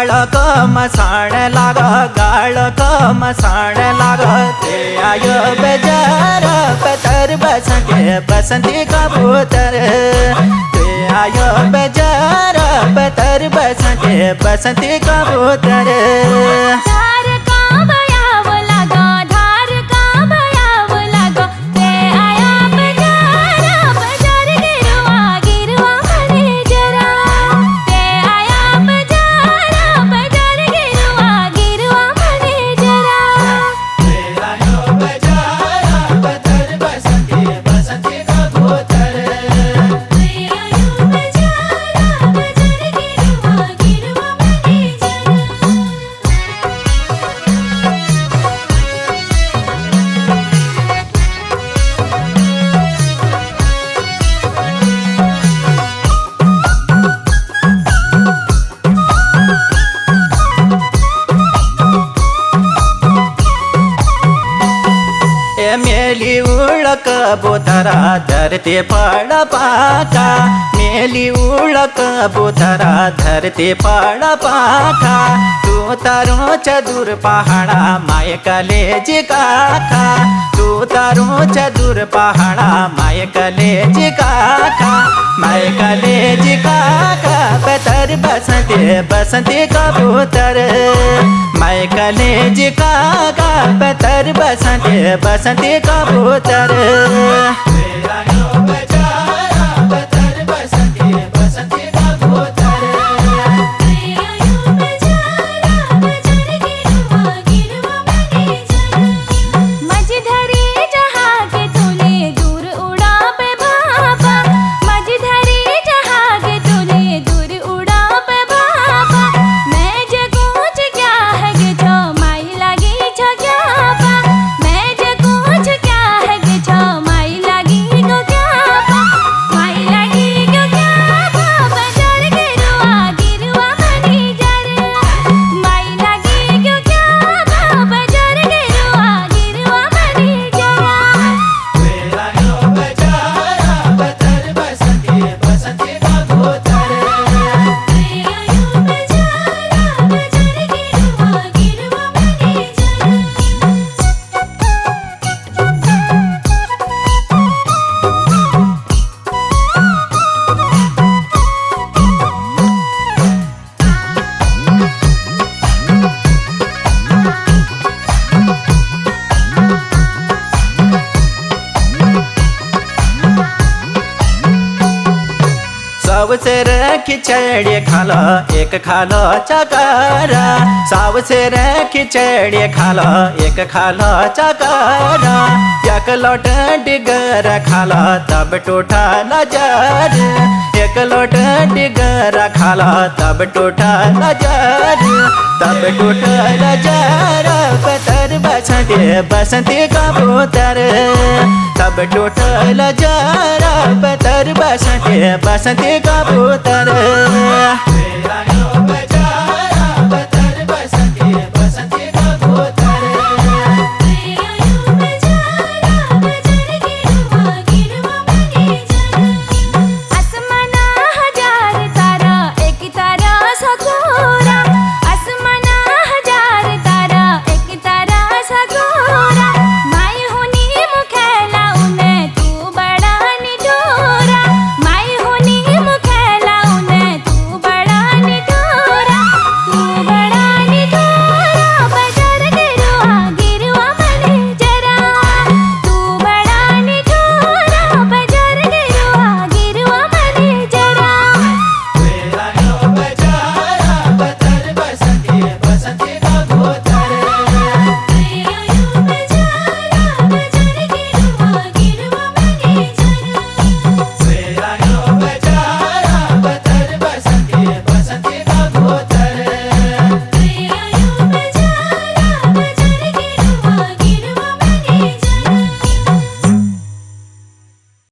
गाळक मसाण लाग गाळक मसाण लाग ते आयो बेजार पतर बसंती बसंती कबूतर ते आयो बेजार पतर बसंती बसंती कबूतर धार का भयाव लागा धार का भयाव लागा ते आया बजार बजार गिरवा गिरवा म्हणे जरा ते आया बजार बजार गिरवा गिरवा म्हणे जरा ते आयो बेजार पतर बसंती बसंती कबूतर ते आया बजार बजार गिरवा गिरवा म्हणे जरा मेली उळक बोथरा धरते पड पाखा मेली उळक बोथरा धरते पड पाखा तू तारोच दूर पहाडा माय कलेजी काका तू तारोच दूर पहाडा माय कलेजी काका माय कलेजी काका पतर बसंती बसंती कबूतर माय कलेजी काका पतर बसंती बसंती कबूतर पतर बसंती बसंती कबूतर ते आया बजार बजार गिरवा गिरवा म्हणे जरा माझी धरी जहागे तुले दूर उड़ा पे बाबा माझी धरी जहागे तुले दूर उड़ा पे बाबा मैं जगूच क्या है गे जो माई लागी छ क्या बा मैं जगूच क्या है गे जो माई लागी गो क्या बा माई लागी गो क्या बा बजार गिरवा गिरवा म्हणे जरा माई लागी गो क्या बा बजार गिरवा गिरवा म्हणे जरा पतर बसंती बसंती कबूतर ते आया बजार बजार गिरवा गिरवा म्हणे जरा सावसेर खिचड़ी खालो एक खालो चकारा सावसेर खिचड़ी खालो एक खालो चकारा एक लोट डिगर खालो तब टूटा नजर एक लोट डिगर खालो तब टूटा नजर तब टूटा नजर पतर बसंती बसंती कबूतर तब टूटा नजर पतर बसंती बसंती कबूतर